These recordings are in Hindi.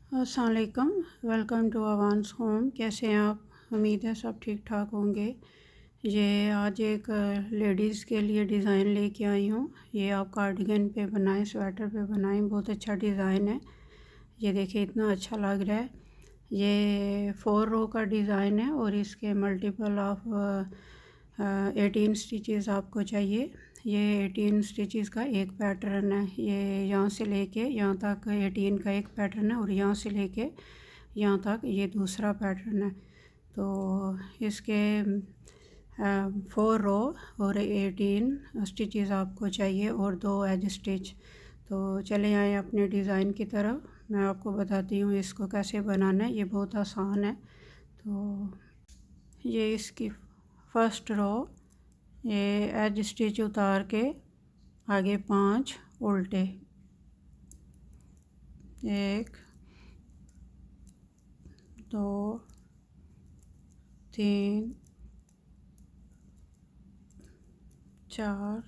अस्सलाम वालेकुम। Welcome to Awan's home. कैसे हैं आप? उम्मीद है सब ठीक ठाक होंगे। ये आज एक लेडीज़ के लिए डिज़ाइन लेके आई हूँ। ये आप कार्डिगन पे बनाएं, स्वेटर पे बनाएं, बहुत अच्छा डिज़ाइन है। ये देखिए इतना अच्छा लग रहा है। ये 4 रो का डिज़ाइन है और इसके मल्टीपल ऑफ 18 स्टिचेस आपको चाहिए। ये 18 स्टिचेस का एक पैटर्न है। ये यहाँ से लेके यहाँ तक 18 का एक पैटर्न है और यहाँ से लेके यहाँ तक ये दूसरा पैटर्न है। तो इसके 4 रो और 18 स्टिचेस आपको चाहिए और 2 एज स्टिच। तो चले आए अपने डिज़ाइन की तरफ। मैं आपको बताती हूँ इसको कैसे बनाना है। ये बहुत आसान है। तो ये इसकी फर्स्ट रो, ये एज स्टिच उतार के आगे 5 उल्टे, 1 2 3 4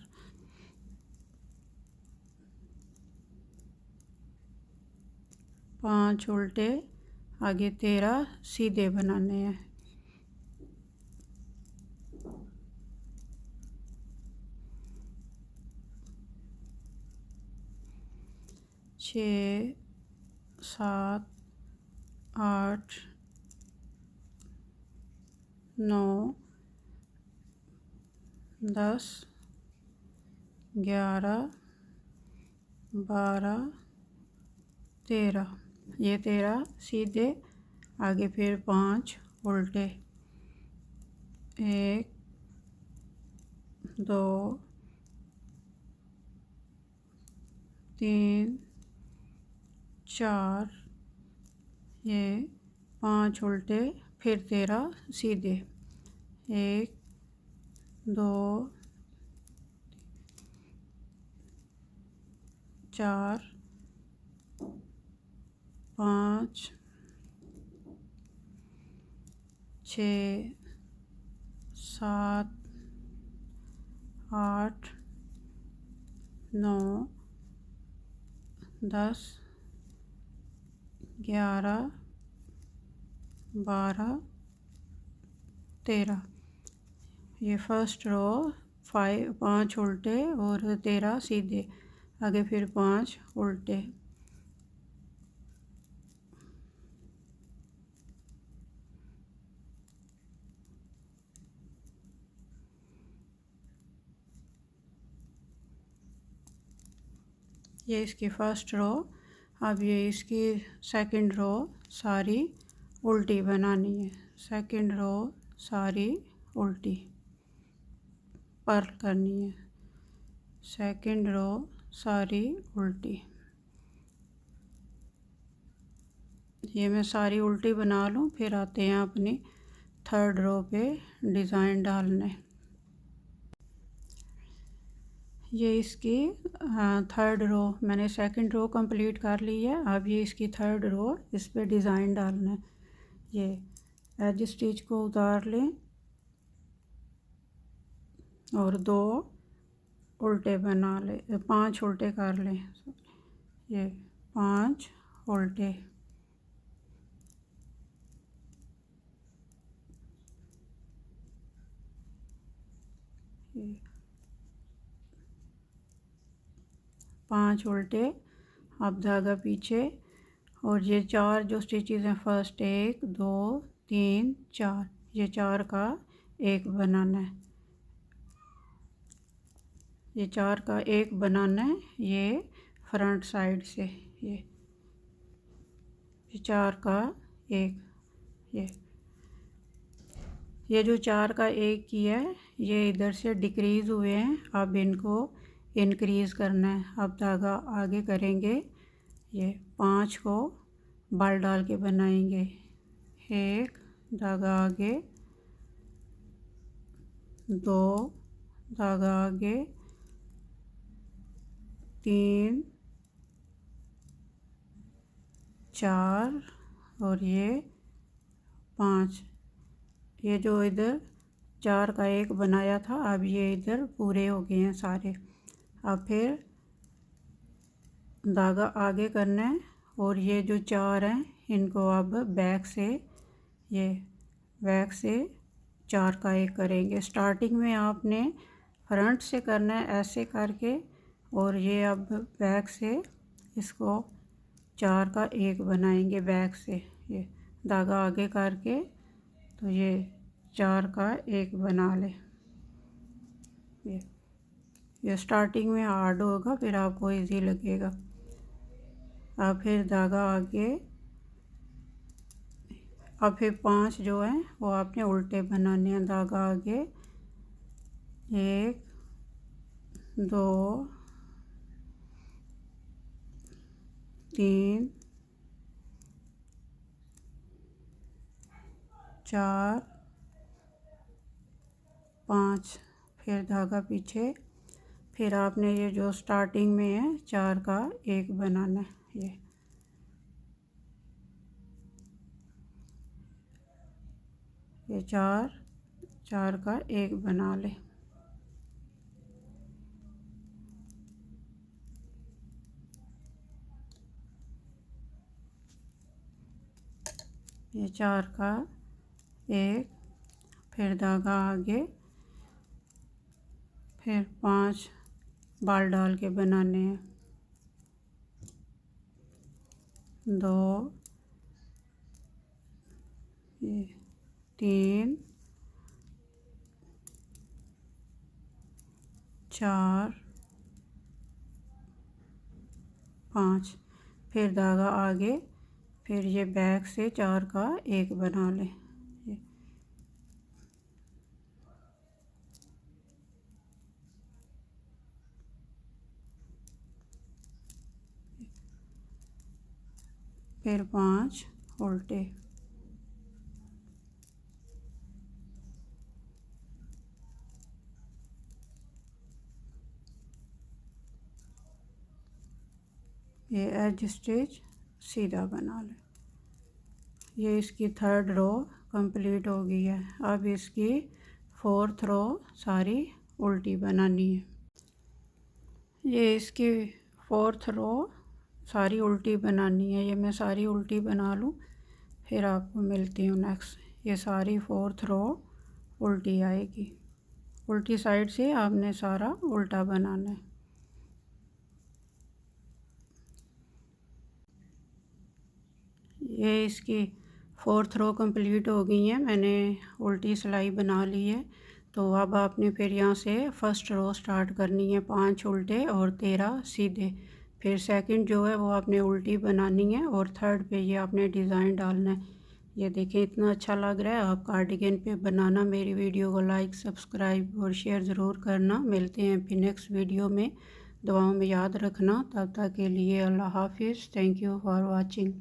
5 उल्टे, आगे 13 सीधे बनाने हैं। 6 7 8 9 10 11 12 13। ये 13 सीधे, आगे फिर 5 उल्टे, 1 2 3 4, ये 5 उल्टे, फिर 13 सीधे, 1 2 4 5 6 7 8 9 10 11 12 13। ये फर्स्ट रो 5 उल्टे और 13 सीधे, आगे फिर 5 उल्टे। ये इसकी फर्स्ट रो। अब ये इसकी सेकंड रो सारी उल्टी बनानी है। सेकंड रो सारी उल्टी पर्ल करनी है। सेकंड रो सारी उल्टी। ये मैं सारी उल्टी बना लूँ, फिर आते हैं अपनी थर्ड रो पे डिज़ाइन डालने। ये इसकी थर्ड रो, मैंने सेकंड रो कंप्लीट कर ली है। अब ये इसकी थर्ड रो, इस पे डिज़ाइन डालना है। ये एज स्टिच को उतार लें और 2 उल्टे बना लें, 5 उल्टे कर लें। ये 5 उल्टे, ये 5 उल्टे। अब धागा पीछे और ये 4 जो स्टिचेस हैं, फर्स्ट 1 2 3 4, ये 4 का एक बनाना है। ये 4 का एक बनाना है। ये फ्रंट साइड से ये 4 का एक, ये जो 4 का एक किया है, ये इधर से डिक्रीज़ हुए हैं। अब इनको इंक्रीज़ करना है। अब धागा आगे करेंगे, ये 5 को बल डाल के बनाएंगे। 1 धागा आगे, 2 धागा आगे, 3 4 और ये 5। ये जो इधर 4 का एक बनाया था, अब ये इधर पूरे हो गए हैं सारे। अब फिर धागा आगे करना है और ये जो 4 हैं इनको अब बैक से 4 का एक करेंगे। स्टार्टिंग में आपने फ्रंट से करना है ऐसे करके, और ये अब बैक से इसको 4 का एक बनाएंगे। बैक से ये धागा आगे करके तो ये 4 का एक बना ले। ये स्टार्टिंग में हार्ड होगा, फिर आपको इजी लगेगा। अब फिर धागा आगे, अब फिर 5 जो हैं वो आपने उल्टे बनाने हैं। धागा आगे 1 2 3 4 5, फिर धागा पीछे, फिर आपने ये जो स्टार्टिंग में है 4 का एक बनाना है। ये 4 का एक बना ले। ये 4 का एक, फिर धागा आगे, फिर 5 बाल डाल के बनाने हैं। 2 ये 3 4 5, फिर धागा आगे, फिर ये बैक से 4 का एक बना ले। फिर 5 उल्टे। ये एज स्टिच सीधा बना ले। ये इसकी 3rd रो कंप्लीट हो गई है। अब इसकी 4th रो सारी उल्टी बनानी है। ये इसकी 4th रो सारी उल्टी बनानी है। ये मैं सारी उल्टी बना लूँ, फिर आपको मिलती हूँ नेक्स्ट। ये सारी 4th रो उल्टी आएगी। उल्टी साइड से आपने सारा उल्टा बनाना है। ये इसकी 4th रो कंप्लीट हो गई है। मैंने उल्टी सिलाई बना ली है। तो अब आपने फिर यहाँ से 1st रो स्टार्ट करनी है। 5 उल्टे और 13 सीधे। फिर 2nd जो है वो आपने उल्टी बनानी है, और 3rd पे ये आपने डिज़ाइन डालना है। ये देखें इतना अच्छा लग रहा है। आप कार्डिगन पे बनाना। मेरी वीडियो को लाइक, सब्सक्राइब और शेयर ज़रूर करना। मिलते हैं फिर नेक्स्ट वीडियो में। दुआओं में याद रखना। तब तक के लिए अल्लाह हाफिज़। Thank you for watching.